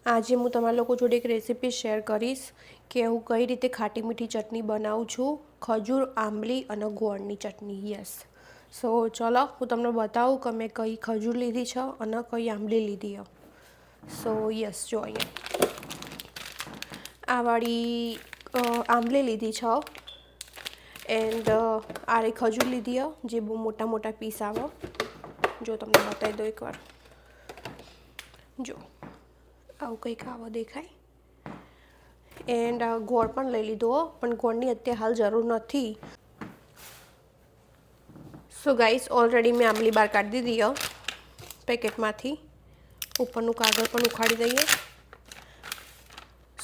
આજે હું તમારા લોકો જોડે એક રેસીપી શેર કરીશ કે હું કઈ રીતે ખાટી મીઠી ચટણી બનાવું છું, ખજૂર, આંબલી અને ગોળની ચટણી. યસ. સો ચલો હું તમને બતાવું કે મેં કઈ ખજૂર લીધી છે અને કઈ આંબલી લીધી છે. સો યસ, જો અહીંયા આ વાળી આંબલી લીધી છે એન્ડ આ રે ખજૂર લીધી જે બહુ મોટા મોટા પીસ આવે. જો તમને બતાવી દો એકવાર. જો આવું કંઈક આવો દેખાય. એન્ડ ગોળ પણ લઈ લીધો, પણ ગોળની અત્યારે હાલ જરૂર નથી. સો ગાઈસ, ઓલરેડી મેં આંબલી બહાર કાઢી દીધી પેકેટમાંથી. ઉપરનું કાગળ પણ ઉખાડી દઈએ.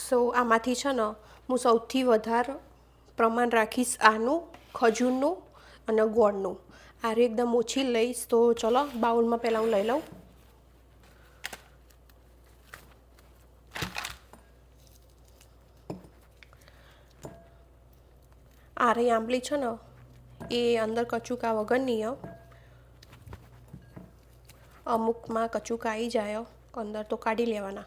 સો આમાંથી છે ને હું સૌથી વધારે પ્રમાણ રાખીશ આનું, ખજૂરનું અને ગોળનું. આ એકદમ ઓછી લઈશ. તો ચલો બાઉલમાં પહેલાં હું લઈ લઉં. આ રહી આંબલી છે ને એ અંદર કચુકા વગરની અમુકમાં કચુકા આવી જાય અંદર, તો કાઢી લેવાના.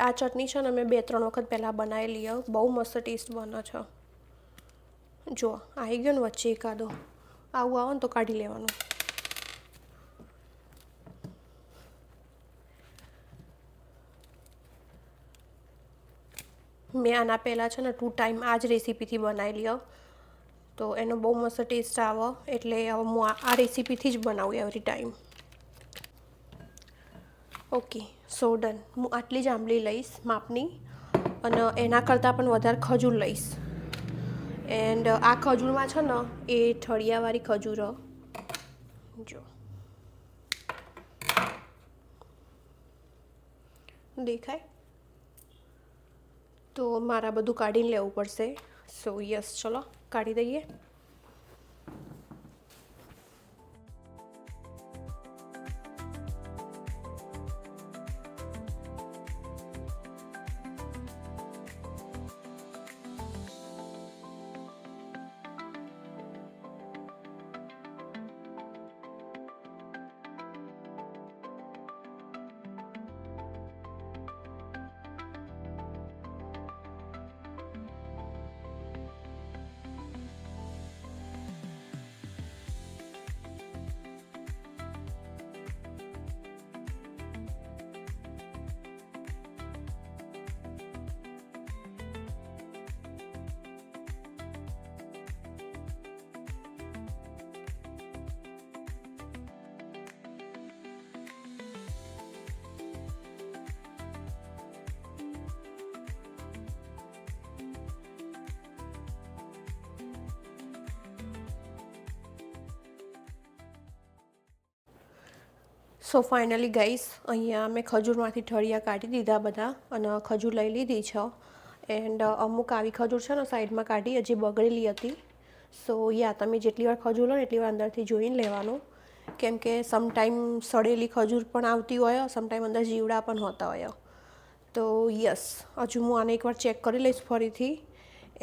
આ ચટણી છે ને મેં 2-3 વખત પહેલાં બનાવેલી. બહુ મસ્ત ટેસ્ટ બને છે. જો આવી ગયો ને વચ્ચે એકાદો આવું આવે ને તો કાઢી લેવાનું. મેં આના પહેલાં છે ને 2 ટાઈમ આ જ રેસીપીથી બનાવેલી, તો એનો બહુ મસ્ત ટેસ્ટ આવે. એટલે હવે હું આ રેસીપીથી જ બનાવું એવરી ટાઈમ. ઓકે, સો ડન. હું આટલી જ આંબલી લઈશ માપની, અને એના કરતાં પણ વધારે ખજૂર લઈશ. એન્ડ આ ખજૂરમાં છે ને એ ઠળિયાવાળી ખજૂર. જો દેખાય તો મારા બધું કાઢીને લેવું પડશે. સો યસ, ચલો કાઢી દઈએ. સો ફાઇનલી ગાઈસ, અહીંયા મેં ખજૂરમાંથી ઠળિયા કાઢી દીધા બધા, અને ખજૂર લઈ લીધી છે. એન્ડ અમુક આવી ખજૂર છે ને સાઈડમાં કાઢી, હજી બગડેલી હતી. સો તમે જેટલી વાર ખજૂર લો ને એટલી વાર અંદરથી જોઈને લેવાનું, કેમ કે સમટાઈમ સડેલી ખજૂર પણ આવતી હોય, સમટાઈમ અંદર જીવડા પણ હોતા હોય. તો યસ, હજુ હું આને એકવાર ચેક કરી લઈશ ફરીથી.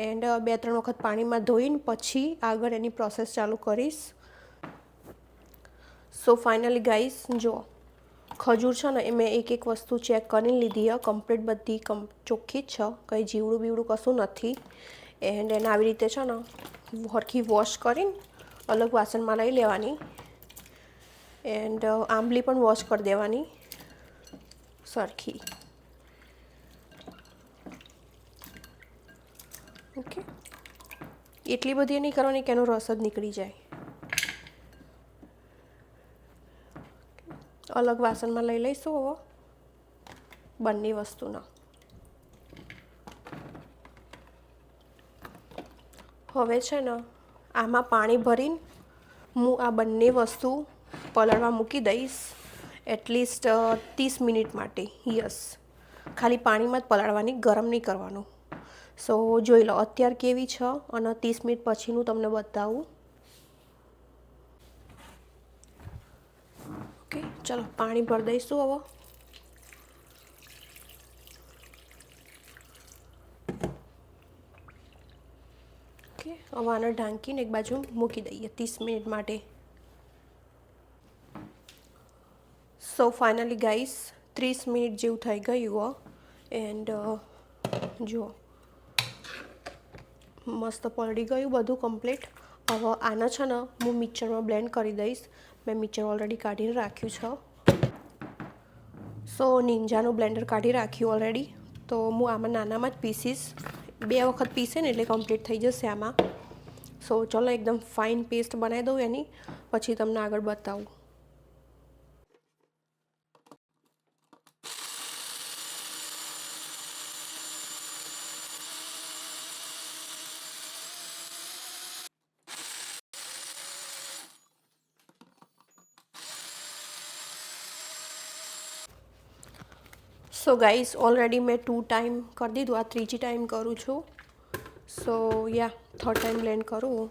એન્ડ 2-3 વખત પાણીમાં ધોઈને પછી આગળ એની પ્રોસેસ ચાલુ કરીશ. સો ફાઇનલી ગાઈસ, જો ખજૂર છે ને એ મેં એક વસ્તુ ચેક કરીને લીધી. કમ્પ્લીટ બધી ચોખ્ખી જ છે, કંઈ જીવડું બીવડું કશું નથી. એન્ડ એને આવી રીતે છે ને હરખી વોશ કરીને અલગ વાસણમાં લઈ લેવાની. એન્ડ આંબલી પણ વોશ કરી દેવાની સરખી. ઓકે, એટલી બધી નહીં કરવાની કે એનો રસ જ નીકળી જાય. અલગ વાસણમાં લઈ લઈશું હવે બંને વસ્તુના. હવે છે ને આમાં પાણી ભરીને હું આ બંને વસ્તુ પલળવા મૂકી દઈશ એટલીસ્ટ 30 મિનિટ માટે. યસ, ખાલી પાણીમાં જ પલાળવાની, ગરમ નહીં કરવાનું. સો જોઈ લો અત્યારે કેવી છે, અને 30 મિનિટ પછીનું તમને બતાવું. ઓકે, ચલો પાણી ભરી દઈશું હવે. ઓકે, હવે આને ઢાંકીને એક બાજુ મૂકી દઈએ 30 મિનિટ માટે. સો ફાઇનલી ગાઈસ 30 મિનિટ જેવું થઈ ગયું એન્ડ જુઓ મસ્ત પલળી ગયું બધું કમ્પ્લીટ. હવે આને છે ને હું મિક્સરમાં બ્લેન્ડ કરી દઈશ. મેં મિક્સર ઓલરેડી કાઢીને રાખ્યું છે. સો નિંજાનું બ્લેન્ડર કાઢી રાખ્યું ઓલરેડી. તો હું આમાં નાનામાં જ પીસીસ. 2 વખત પીસે ને એટલે કમ્પ્લીટ થઈ જશે આમાં. સો ચલો એકદમ ફાઇન પેસ્ટ બનાવી દઉં એની, પછી તમને આગળ બતાવું. સો ગાઈસ ઓલરેડી મેં 2 ટાઈમ કરી દીધું, આ 3જી ટાઈમ કરું છું. સો યા 3rd ટાઈમ બ્લેન્ડ કરું.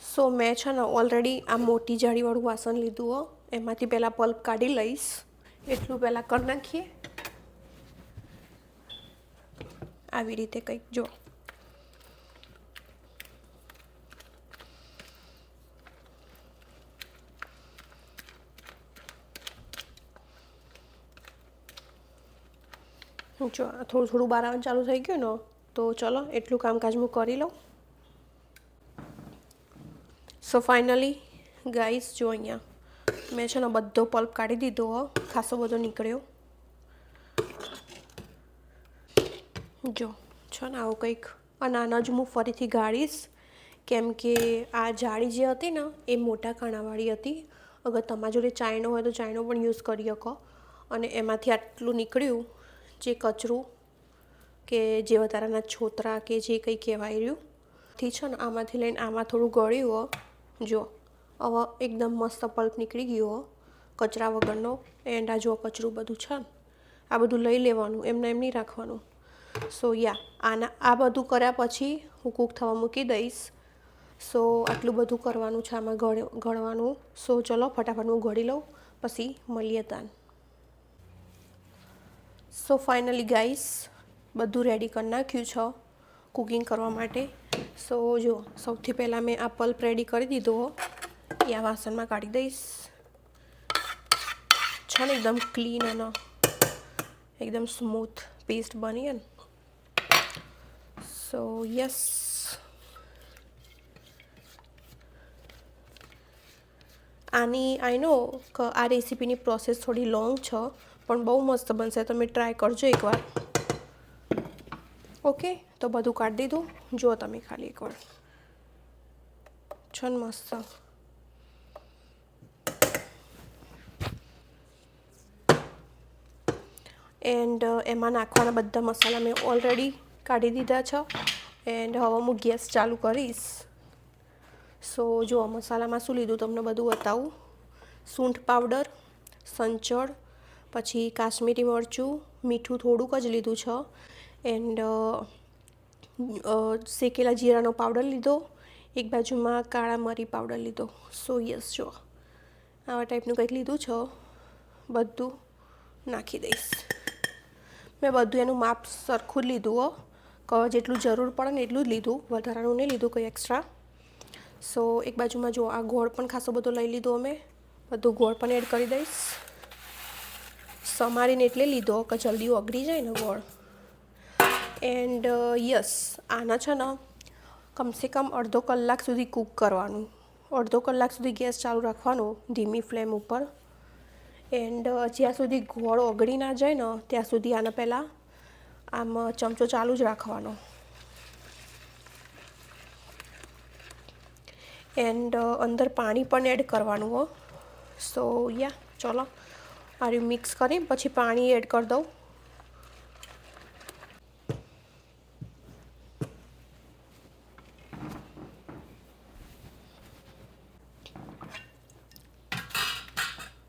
સો મેં છે ને ઓલરેડી આ મોટી જાળીવાળું વાસણ લીધું એમાંથી પહેલાં પલ્પ કાઢી લઈશ. એટલું પહેલાં કરી નાખીએ. આવી રીતે કંઈક જો થોડું થોડું બહાર આવવાનું ચાલુ થઈ ગયું ને, તો ચલો એટલું કામકાજ હું કરી લઉં. સો ફાઇનલી ગાઈસ જો અહીંયા મેં છે ને બધો પલ્પ કાઢી દીધો, ખાસો બધો નીકળ્યો. જો છે ને આવું કંઈક. અને આના જ હું ફરીથી ગાળીશ, કેમ કે આ જાળી જે હતી ને એ મોટા કાણાવાળી હતી. અગર તમારા જોડે ચાઇનો હોય તો ચાઇનો પણ યુઝ કરી શકો. અને એમાંથી આટલું નીકળ્યું જે કચરું કે જે વધારાના છોતરા કે જે કંઈ કહેવાય રહ્યું થી છે ને આમાંથી લઈને આમાં થોડું ગળ્યું. જો હવે એકદમ મસ્ત પલ્પ નીકળી ગયો કચરા વગરનો. એન્ડ આ જો કચરું બધું છે આ બધું લઈ લેવાનું, એમને એમ નહીં રાખવાનું. સો યા આ બધું કર્યા પછી હું કૂક થવા મૂકી દઈશ. સો આટલું બધું કરવાનું છે આમાં ગળવાનું. સો ચલો ફટાફટ હું ગળી લઉં, પછી મળીએ તાન. સો ફાઇનલી ગાઈસ બધું રેડી કરી નાખ્યું છે કુકિંગ કરવા માટે. સો જો સૌથી પહેલાં મેં આ પલ્પ રેડી કરી દીધો એ આ વાસણમાં કાઢી દઈશ. છે ને એકદમ ક્લીન અને એકદમ સ્મૂથ પેસ્ટ બની ને. સો યસ આની આઈ નો કે આ રેસીપીની પ્રોસેસ થોડી લોંગ છે, પણ બહુ મસ્ત બનશે. તમે ટ્રાય કરજો એકવાર. ઓકે, તો બધું કાઢી દીધું. જુઓ તમે ખાલી એકવાર છે ને મસ્ત. એન્ડ એમાં નાખવાના બધા મસાલા મેં ઓલરેડી કાઢી દીધા છે. એન્ડ હવે હું ગેસ ચાલુ કરીશ. સો જો મસાલામાં શું લીધું તમને બધું બતાવું. સૂંઠ પાવડર, સંચળ, પછી કાશ્મીરી મરચું, મીઠું થોડુંક જ લીધું છે. એન્ડ શેકેલા જીરાનો પાવડર લીધો. એક બાજુમાં કાળા મરી પાવડર લીધો. સો યસ જો આવા ટાઈપનું કંઈક લીધું છે. બધું નાખી દઈશ. મેં બધું એનું માપ સરખું જ લીધું કે જેટલું જરૂર પડે ને એટલું જ લીધું, વધારાનું નહીં લીધું કંઈ એક્સ્ટ્રા. સો એક બાજુમાં જો આ ગોળ પણ ખાસો બધો લઈ લીધો અમે. બધું ગોળ પણ એડ કરી દઈશ. સમારીને એટલે લીધો કે જલ્દી ઓગળી જાય ને ગોળ. એન્ડ યસ આના છે ને કમસે કમ અડધો કલાક સુધી કૂક કરવાનું. અડધો કલાક સુધી ગેસ ચાલુ રાખવાનો ધીમી ફ્લેમ ઉપર. એન્ડ જ્યાં સુધી ગોળ ઓગળી ના જાય ને ત્યાં સુધી આને પહેલાં આમ ચમચો ચાલુ જ રાખવાનો. એન્ડ અંદર પાણી પણ એડ કરવાનું સો યા ચલો આ રહ્યું મિક્સ કરી પછી પાણી એડ કરી દઉં.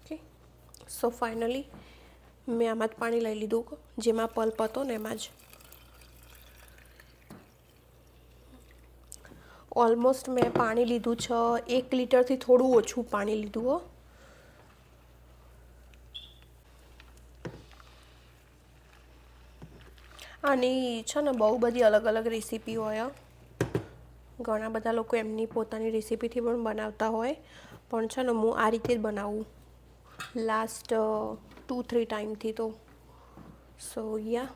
ઓકે, સો ફાઇનલી મેં આમાં જ પાણી લઈ લીધું જેમાં પલ્પ હતો ને એમાં જ. ઓલમોસ્ટ મેં પાણી લીધું છે 1 લીટરથી થોડું ઓછું પાણી લીધું આની છે ને બહુ બધી અલગ અલગ રેસીપી હોય. ઘણા બધા લોકો એમની પોતાની રેસીપીથી પણ બનાવતા હોય, પણ છે ને હું આ રીતે જ બનાવું લાસ્ટ 2-3 ટાઈમથી તો. સો યા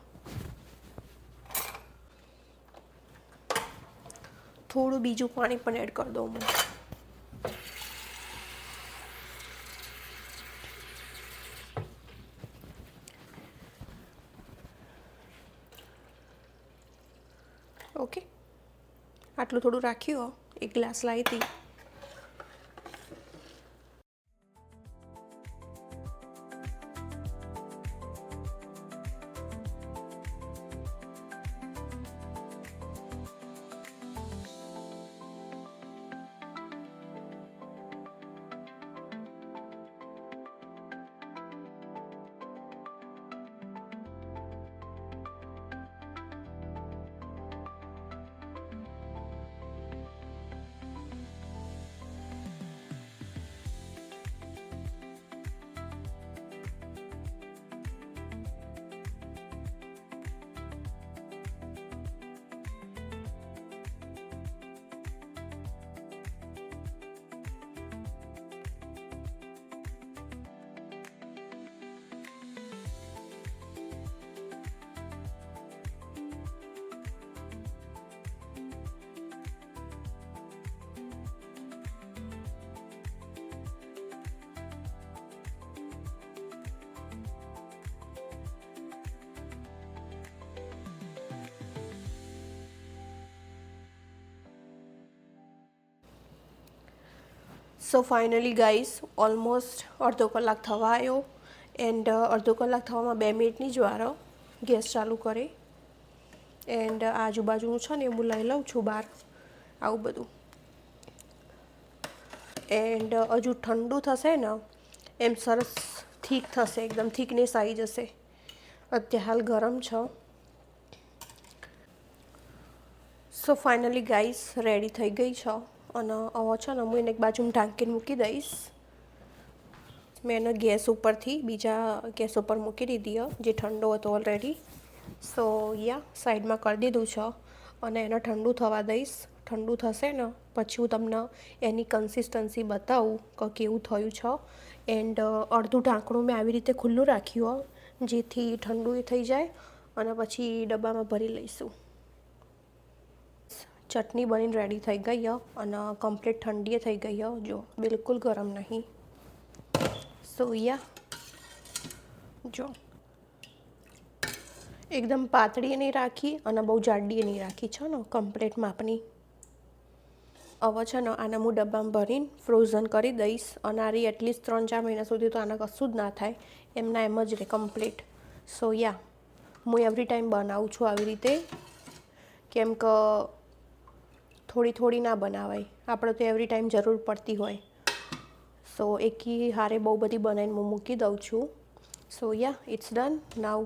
થોડું બીજું પાણી પણ એડ કરી દઉં હું. ઓકે, આટલું થોડું રાખ્યું. એક ગ્લાસ લાવી હતી. સો ફાઇનલી ગાઈસ ઓલમોસ્ટ અડધો કલાક થવા આવ્યો. એન્ડ અડધો કલાક થવામાં 2 મિનિટની જ વાર ગેસ ચાલુ કરે. એન્ડ આજુબાજુનું છે ને હું લઈ લઉં છું બહાર આવું બધું. એન્ડ હજુ ઠંડુ થશે ને એમ સરસ થીક થશે, એકદમ થીકનેસ આવી જશે. અત્યારે હાલ ગરમ છે. સો ફાઇનલી ગાઈસ રેડી થઈ ગઈ છે. અને હવે છે ને હું એને એક બાજુ ઢાંકીને મૂકી દઈશ. મેં એને ગેસ ઉપરથી બીજા ગેસ ઉપર મૂકી દીધી જે ઠંડો હતો ઓલરેડી. સો યા સાઈડમાં કરી દીધું છે અને એને ઠંડુ થવા દઈશ. ઠંડુ થશે ને પછી હું તમને એની કન્સિસ્ટન્સી બતાવું કે કેવું થયું છે. એન્ડ અડધું ઢાંકણું મેં આવી રીતે ખુલ્લું રાખ્યું જેથી ઠંડુ થઈ જાય અને પછી ડબ્બામાં ભરી લઈશું. ચટણી બનીને રેડી થઈ ગઈ અને કમ્પ્લીટ ઠંડી થઈ ગઈ. જો બિલકુલ ગરમ નહીં. સો યા જો એકદમ પાતળી નહીં રાખી અને બહુ જાડી નહીં રાખી છે ને કમ્પ્લીટ માપની. હવે છે ને આને હું ડબ્બામાં ભરીને ફ્રોઝન કરી દઈશ. અને આ રહી એટલીસ્ટ 3-4 મહિના સુધી તો આને કશું જ ના થાય, એમના એમ જ રહે કમ્પ્લીટ. સો યા હું એવરી ટાઈમ બનાવું છું આવી રીતે, કેમ કે થોડી થોડી ના બનાવાય, આપણે તો એવરી ટાઈમ જરૂર પડતી હોય. સો એકી હારે બહુ બધી બનાવીને હું મૂકી દઉં છું. સો યા ઇટ્સ ડન નાવ.